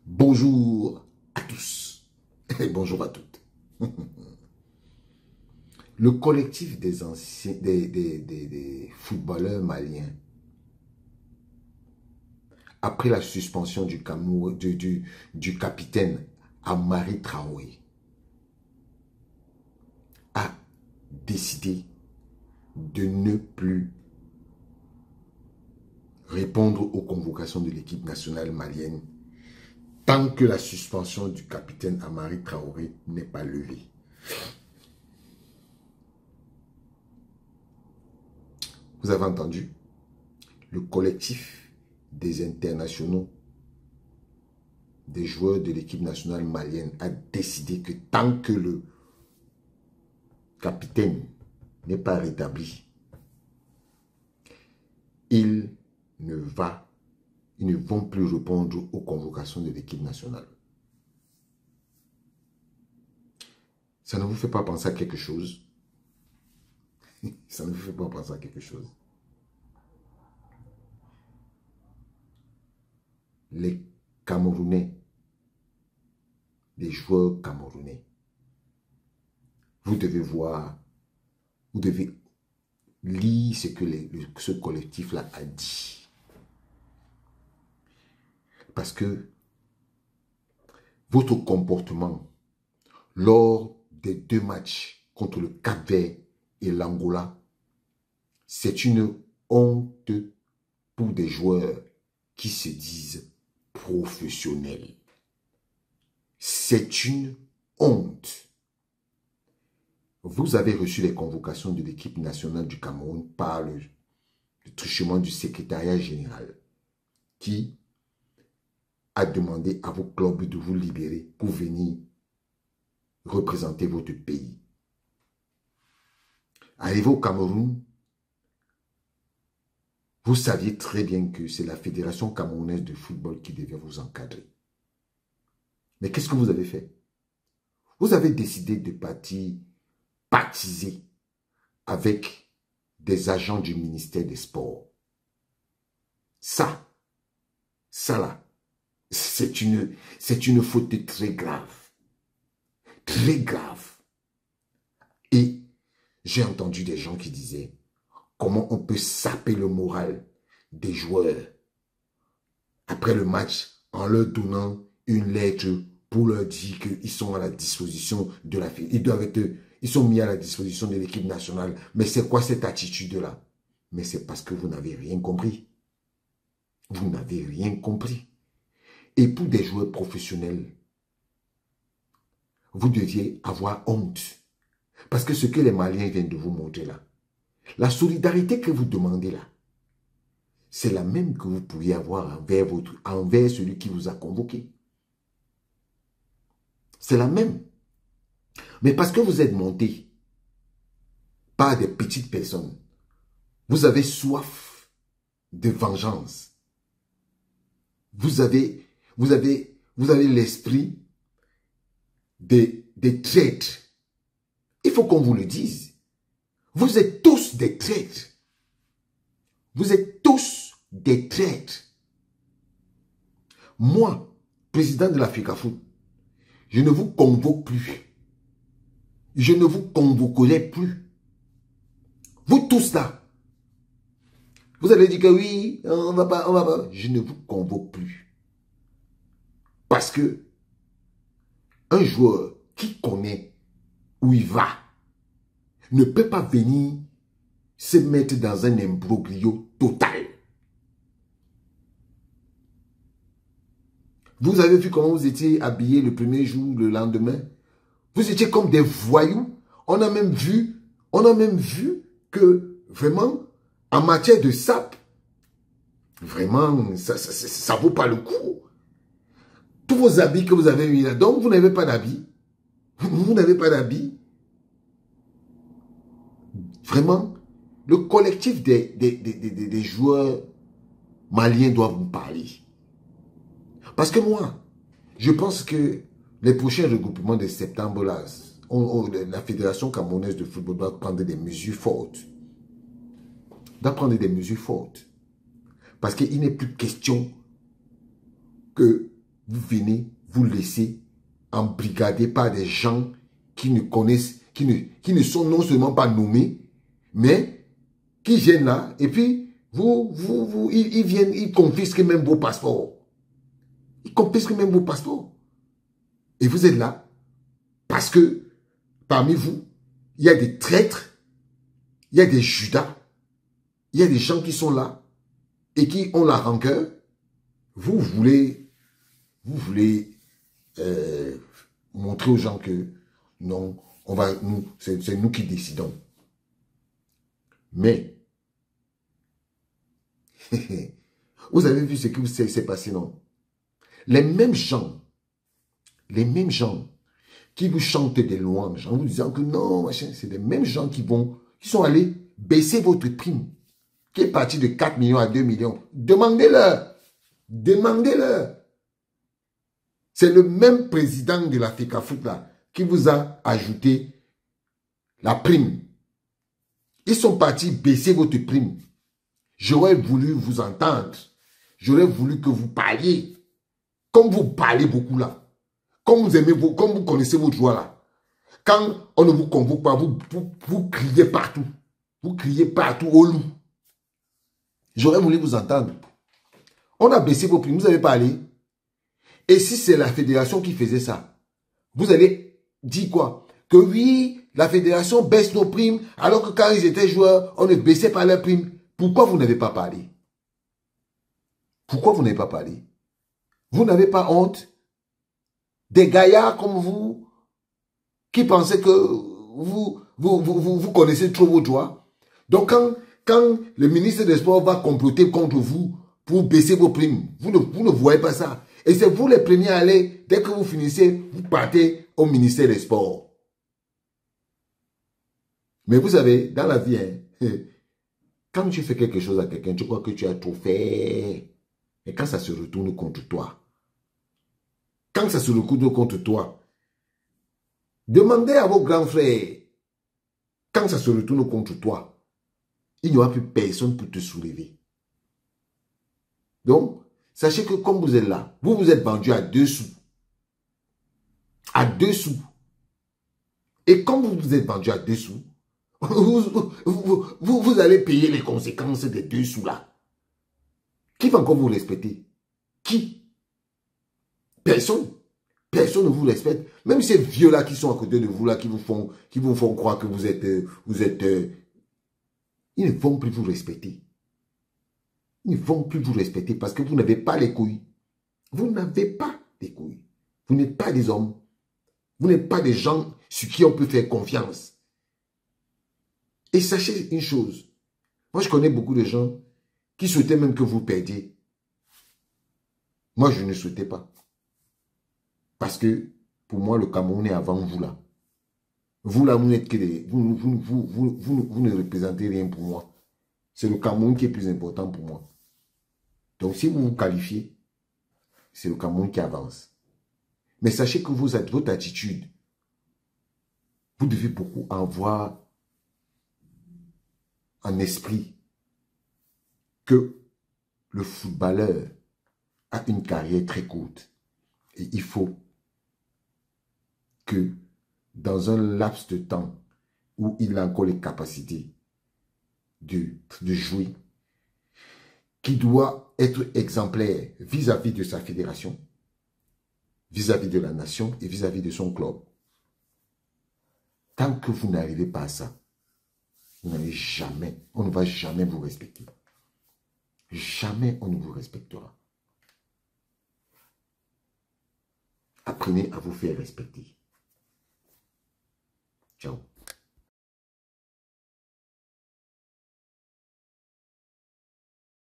Bonjour à tous et bonjour à toutes. Le collectif des anciens, des footballeurs maliens, après la suspension du capitaine Amari Traoré, a décidé de ne plus répondre aux convocations de l'équipe nationale malienne tant que la suspension du capitaine Amari Traoré n'est pas levée. Vous avez entendu? Le collectif des internationaux, des joueurs de l'équipe nationale malienne a décidé que tant que le capitaine n'est pas rétabli, ils ne vont plus répondre aux convocations de l'équipe nationale. Ça ne vous fait pas penser à quelque chose? Ça ne vous fait pas penser à quelque chose? Les Camerounais, les joueurs camerounais, vous devez voir, vous devez lire ce que ce collectif-là a dit. Parce que votre comportement lors des 2 matchs contre le Cap-Vert et l'Angola, c'est une honte pour des joueurs qui se disent professionnels. C'est une honte. Vous avez reçu les convocations de l'équipe nationale du Cameroun par le truchement du secrétariat général qui a demandé à vos clubs de vous libérer pour venir représenter votre pays. Arrivé au Cameroun, vous saviez très bien que c'est la Fédération camerounaise de football qui devait vous encadrer. Mais qu'est-ce que vous avez fait? Vous avez décidé de partir baptiser avec des agents du ministère des Sports. Ça là, c'est une faute très grave. Très grave. Et j'ai entendu des gens qui disaient comment on peut saper le moral des joueurs après le match en leur donnant une lettre pour leur dire qu'ils sont à la disposition de la fédération. Ils sont mis à la disposition de l'équipe nationale. Mais c'est quoi cette attitude-là? Mais c'est parce que vous n'avez rien compris. Vous n'avez rien compris. Et pour des joueurs professionnels, vous deviez avoir honte. Parce que ce que les Maliens viennent de vous montrer là, la solidarité que vous demandez là, c'est la même que vous pourriez avoir envers celui qui vous a convoqué. C'est la même. Mais parce que vous êtes monté par des petites personnes, vous avez soif de vengeance. Vous avez l'esprit des traîtres. Il faut qu'on vous le dise. Vous êtes tous des traîtres. Vous êtes tous des traîtres. Moi, président de l'Africafoot, je ne vous convoque plus. Je ne vous convoquerai plus. Vous tous là. Vous allez dire que oui, on va pas. Je ne vous convoque plus. Parce que un joueur qui connaît où il va ne peut pas venir se mettre dans un imbroglio total. Vous avez vu comment vous étiez habillés le premier jour, le lendemain? Vous étiez comme des voyous. On a même vu que vraiment, en matière de sape, vraiment, ça vaut pas le coup. Tous vos habits que vous avez mis là, donc vous n'avez pas d'habits. Vous n'avez pas d'habits. Vraiment, le collectif des joueurs maliens doit vous parler. Parce que moi, je pense que les prochains regroupements de septembre, là, la Fédération camerounaise de football doit prendre des mesures fortes. Doit prendre des mesures fortes. Parce qu'il n'est plus question que vous venez vous laisser embrigader par des gens qui ne connaissent, qui ne sont non seulement pas nommés, mais qui viennent là, et puis ils viennent, ils confisquent même vos passeports. Ils confisquent même vos passeports. Et vous êtes là, parce que parmi vous, il y a des traîtres, il y a des Judas, il y a des gens qui sont là, et qui ont la rancœur. Vous voulez montrer aux gens que non, c'est nous qui décidons. Mais, vous avez vu ce qui s'est passé, non? Les mêmes gens qui vous chantent des louanges en vous disant que non, c'est les mêmes gens qui sont allés baisser votre prime, qui est parti de 4 millions à 2 millions. Demandez-leur. Demandez-leur. C'est le même président de la FECAFOOT là qui vous a ajouté la prime. Ils sont partis baisser votre prime. J'aurais voulu vous entendre. J'aurais voulu que vous parliez. Comme vous parlez beaucoup là. Comme vous aimez, comme vous connaissez votre joie là. Quand on ne vous convoque pas, vous criez partout. Vous criez partout au loup. J'aurais voulu vous entendre. On a baissé vos primes, vous avez parlé. Et si c'est la fédération qui faisait ça, vous allez dire quoi? Que oui, la fédération baisse nos primes, alors que quand ils étaient joueurs, on ne baissait pas leurs primes. Pourquoi vous n'avez pas parlé? Pourquoi vous n'avez pas parlé? Vous n'avez pas honte? Des gaillards comme vous, qui pensaient que vous connaissez trop vos droits. Donc quand le ministre des Sports va comploter contre vous pour baisser vos primes, vous ne voyez pas ça. Et c'est vous les premiers à aller, dès que vous finissez, vous partez au ministère des Sports. Mais vous savez, dans la vie, hein, quand tu fais quelque chose à quelqu'un, tu crois que tu as trop fait. Et quand ça se retourne contre toi, quand ça se retourne contre toi, demandez à vos grands frères, quand ça se retourne contre toi, il n'y aura plus personne pour te soulever. Donc, sachez que comme vous êtes là, vous vous êtes vendu à 2 sous. À 2 sous. Et comme vous vous êtes vendu à 2 sous, vous allez payer les conséquences des 2 sous là. Qui va encore vous respecter? Qui? Personne. Personne ne vous respecte. Même ces vieux-là qui sont à côté de vous là, qui vous font croire que vous êtes... ils ne vont plus vous respecter. Ils ne vont plus vous respecter parce que vous n'avez pas les couilles. Vous n'avez pas les couilles. Vous n'êtes pas des hommes. Vous n'êtes pas des gens sur qui on peut faire confiance. Et sachez une chose. Moi, je connais beaucoup de gens qui souhaitaient même que vous perdiez. Moi, je ne souhaitais pas. Parce que, pour moi, le Cameroun est avant vous là. Vous là, vous n'êtes que des... Vous ne représentez rien pour moi. C'est le Cameroun qui est plus important pour moi. Donc, si vous vous qualifiez, c'est le Cameroun qui avance. Mais sachez que votre attitude, vous devez beaucoup avoir en esprit que le footballeur a une carrière très courte. Et il faut que dans un laps de temps où il a encore les capacités de jouer, qui doit être exemplaire vis-à-vis de sa fédération, vis-à-vis de la nation et vis-à-vis de son club. Tant que vous n'arrivez pas à ça, vous n'allez jamais, on ne va jamais vous respecter. Jamais on ne vous respectera. Apprenez à vous faire respecter. Ciao.